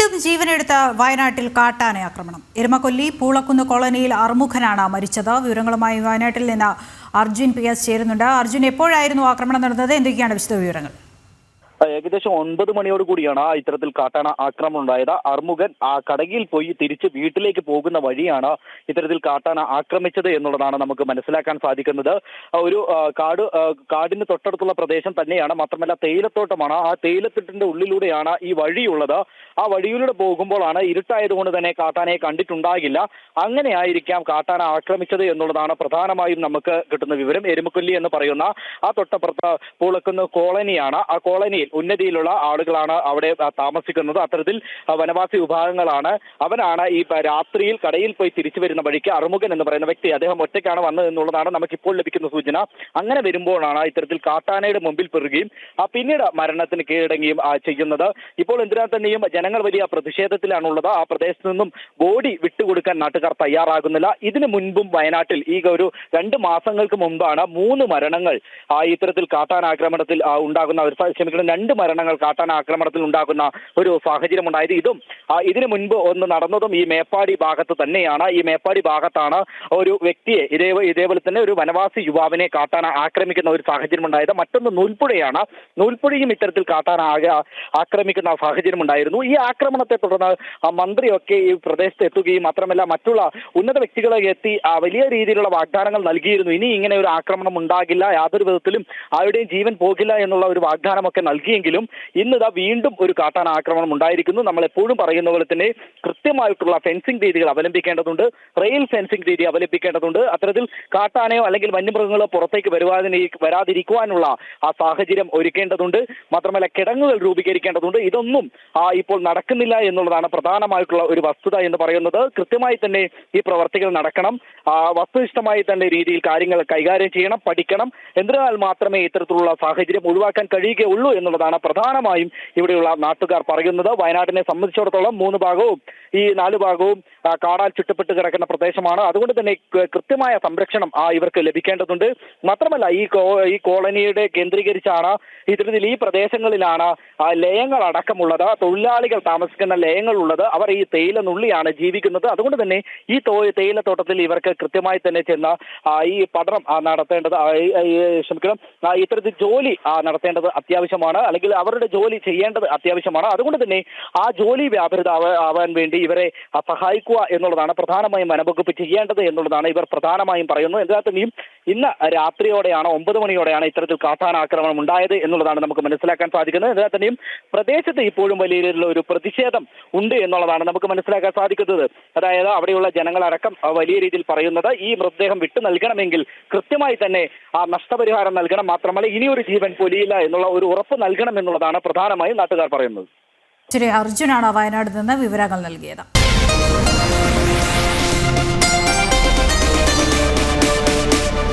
വീണ്ടും ജീവനെടുത്ത വയനാട്ടിൽ കാട്ടാന ആക്രമണം. എരുമക്കൊല്ലി പൂളക്കുന്ന് കോളനിയിൽ അർമുഖനാണ് മരിച്ചത്. വിവരങ്ങളുമായി വയനാട്ടിൽ നിന്ന് അർജുൻ PS ചേരുന്നുണ്ട്. അർജുൻ, എപ്പോഴായിരുന്നു ആക്രമണം നടന്നത്? എന്തൊക്കെയാണ് വിശദവിവരങ്ങൾ? ഏകദേശം 9 മണിയോട് കൂടിയാണ് ഇത്തരത്തിൽ കാട്ടാന ആക്രമണം ഉണ്ടായത്. അർമുഖൻ കടയിൽ പോയി തിരിച്ച് വീട്ടിലേക്ക് പോകുന്ന വഴിയാണ് ഇത്തരത്തിൽ കാട്ടാന ആക്രമിച്ചത് എന്നുള്ളതാണ് നമുക്ക് മനസ്സിലാക്കാൻ സാധിക്കുന്നത്. ഒരു കാടിന് തൊട്ടടുത്തുള്ള പ്രദേശം തന്നെയാണ്. മാത്രമല്ല തേയിലത്തോട്ടമാണ്. ആ തേയിലത്തോട്ടത്തിന്റെ ഉള്ളിലൂടെയാണ് ഈ വഴിയുള്ളത്. ആ വഴിയിലൂടെ പോകുമ്പോഴാണ് ഇരുട്ടായതുകൊണ്ട് തന്നെ കാട്ടാനയെ കണ്ടിട്ടുണ്ടാകില്ല. അങ്ങനെയായിരിക്കാം കാട്ടാന ആക്രമിച്ചത് എന്നുള്ളതാണ് പ്രധാനമായും നമുക്ക് കിട്ടുന്ന വിവരം. എരുമക്കൊല്ലി എന്ന് പറയുന്ന ആ തൊട്ടപ്പുറത്ത് പൂളക്കുന്ന കോളനിയാണ്. ആ കോളനിയിൽ ഉന്നതിയിലുള്ള ആളുകളാണ് അവിടെ താമസിക്കുന്നത്. അത്തരത്തിൽ വനവാസി വിഭാഗങ്ങളാണ്. അവനാണ് ഈ രാത്രിയിൽ കടയിൽ പോയി തിരിച്ചു വരുന്ന വഴിക്ക് അർമുഖൻ എന്ന് പറയുന്ന വ്യക്തി, അദ്ദേഹം ഒറ്റയ്ക്കാണ് വന്നത് എന്നുള്ളതാണ് നമുക്കിപ്പോൾ ലഭിക്കുന്ന സൂചന. അങ്ങനെ വരുമ്പോഴാണ് ഇത്തരത്തിൽ കാട്ടാനയുടെ മുമ്പിൽ പെറുകയും പിന്നീട് മരണത്തിന് കീഴടങ്ങുകയും ചെയ്യുന്നത്. ഇപ്പോൾ എന്തിനാ തന്നെയും ജനങ്ങൾ വലിയ പ്രതിഷേധത്തിലാണുള്ളത്. ആ പ്രദേശത്ത് നിന്നും ബോഡി വിട്ടുകൊടുക്കാൻ നാട്ടുകാർ തയ്യാറാകുന്നില്ല. ഇതിനു മുൻപും വയനാട്ടിൽ ഈ 2 മാസങ്ങൾക്ക് മുമ്പാണ് 3 മരണങ്ങൾ ഇത്തരത്തിൽ കാട്ടാനാക്രമണത്തിൽ ഉണ്ടാകുന്ന 2 മരണങ്ങൾ കാട്ടാന ആക്രമണത്തിൽ ഉണ്ടാകുന്ന ഒരു സാഹചര്യം ഉണ്ടായത്. ഇതിനു മുൻപ് ഒന്ന് നടന്നതും ഈ മേപ്പാടി ഭാഗത്ത് തന്നെയാണ്. ഈ മേപ്പാടി ഭാഗത്താണ് ഒരു വ്യക്തിയെ ഇതേപോലെ തന്നെ ഒരു വനവാസി യുവാവിനെ കാട്ടാന ആക്രമിക്കുന്ന ഒരു സാഹചര്യം ഉണ്ടായത്. മറ്റൊന്ന് നൂൽപ്പുഴയാണ്. നൂൽപ്പുഴയും ഇത്തരത്തിൽ കാട്ടാന ആക്രമിക്കുന്ന സാഹചര്യം ഉണ്ടായിരുന്നു. ഈ ആക്രമണത്തെ തുടർന്ന് മന്ത്രിയൊക്കെ ഈ പ്രദേശത്ത് എത്തുകയും മാത്രമല്ല മറ്റുള്ള ഉന്നത വ്യക്തികളെ എത്തി വലിയ രീതിയിലുള്ള വാഗ്ദാനങ്ങൾ നൽകിയിരുന്നു. ഇനി ഇങ്ങനെ ഒരു ആക്രമണം ഉണ്ടാകില്ല, യാതൊരു വിധത്തിലും ആരുടെയും ജീവൻ പോകില്ല എന്നുള്ള ഒരു വാഗ്ദാനമൊക്കെ നൽകിയെങ്കിലും ഇന്നിതാ വീണ്ടും ഒരു കാട്ടാന ആക്രമണം ഉണ്ടായിരിക്കുന്നു. നമ്മൾ എപ്പോഴും പറയുന്ന പോലെ തന്നെ കൃത്യമായിട്ടുള്ള ഫെൻസിംഗ് രീതികൾ അവലംബിക്കേണ്ടതുണ്ട്. റെയിൽ ഫെൻസിംഗ് രീതി അവലംബിക്കേണ്ടതുണ്ട്. അത്തരത്തിൽ കാട്ടാനയോ അല്ലെങ്കിൽ വന്യമൃഗങ്ങളോ പുറത്തേക്ക് വരാതിരിക്കുവാനുള്ള ആ സാഹചര്യം ഒരുക്കേണ്ടതുണ്ട്. മാത്രമല്ല കിടങ്ങുകൾ രൂപീകരിക്കേണ്ടതുണ്ട്. ഇതൊന്നും ഇപ്പോൾ നടക്കുന്നില്ല എന്നുള്ളതാണ് പ്രധാനമായിട്ടുള്ള ഒരു വസ്തുത എന്ന് പറയുന്നത്. കൃത്യമായി തന്നെ ഈ പ്രവർത്തികൾ നടക്കണം. വസ്തുനിഷ്ഠമായി തന്നെ രീതിയിൽ കാര്യങ്ങൾ കൈകാര്യം ചെയ്യണം, പഠിക്കണം. എന്തിനാൽ മാത്രമേ ഇത്തരത്തിലുള്ള സാഹചര്യം ഒഴിവാക്കാൻ കഴിയുകയുള്ളൂ എന്നുള്ളതാണ് പ്രധാനമായും ഇവിടെയുള്ള നാട്ടുകാർ പറയുന്നത്. വയനാട്ടിനെ സംബന്ധിച്ചിടത്തോളം 3 ഭാഗവും ഈ 4 ഭാഗവും കാടാൽ ചുറ്റപ്പെട്ട് കിടക്കുന്ന പ്രദേശമാണ്. അതുകൊണ്ട് തന്നെ കൃത്യമായ സംരക്ഷണം ഇവർക്ക് ലഭിക്കേണ്ടതുണ്ട്. മാത്രമല്ല ഈ കോളനിയുടെ കേന്ദ്രീകരിച്ചാണ് ഇത്തരത്തിൽ ഈ പ്രദേശങ്ങളിലാണ് ലയങ്ങൾ അടക്കമുള്ളത്, തൊഴിലാളികൾ താമസിക്കുന്ന ലയങ്ങൾ ഉള്ളത്. അവർ ഈ തേയിലനുള്ളിയാണ് ജീവിക്കുന്നത്. അതുകൊണ്ട് തന്നെ ഈ തേയിലത്തോട്ടത്തിൽ ഇവർക്ക് കൃത്യമായി തന്നെ ചെന്ന് ഈ പഠനം നടത്തേണ്ടത് ഇത്തരത്തിൽ ജോലി നടത്തേണ്ടത് അത്യാവശ്യമാണ്, അല്ലെങ്കിൽ അവരുടെ ജോലി ചെയ്യേണ്ടത് അത്യാവശ്യമാണ്. അതുകൊണ്ട് തന്നെ ആ ജോലി വ്യാപൃത ആവാൻ വേണ്ടി ഇവരെ സഹായിക്കുക എന്നുള്ളതാണ് പ്രധാനമായും വനംവകുപ്പ് ചെയ്യേണ്ടത് എന്നുള്ളതാണ് ഇവർ പ്രധാനമായും പറയുന്നത്. എന്നാൽ തന്നെയും ഇന്ന് രാത്രിയോടെയാണ് 9 മണിയോടെയാണ് ഇത്തരത്തിൽ കാട്ടാനാക്രമണം ഉണ്ടായത് എന്നുള്ളതാണ് നമുക്ക് മനസ്സിലാക്കാൻ സാധിക്കുന്നത്. എന്നാൽ തന്നെയും പ്രദേശത്ത് ഇപ്പോഴും വലിയ രീതിയിലുള്ള ഒരു പ്രതിഷേധം ഉണ്ട് എന്നുള്ളതാണ് നമുക്ക് മനസ്സിലാക്കാൻ സാധിക്കുന്നത്. അതായത് അവിടെയുള്ള ജനങ്ങളടക്കം വലിയ രീതിയിൽ പറയുന്നത് ഈ മൃതദേഹം വിട്ടു നൽകണമെങ്കിൽ കൃത്യമായി തന്നെ നഷ്ടപരിഹാരം നൽകണം. മാത്രമല്ല ഇനിയൊരു ജീവൻ പൊലിയില്ല എന്നുള്ള ഒരു ഉറപ്പ് നൽകണം എന്നുള്ളതാണ് പ്രധാനമായും നാട്ടുകാർ പറയുന്നത്. അർജുനാണ് വയനാട് നിന്ന് വിവരങ്ങൾ നൽകിയത്.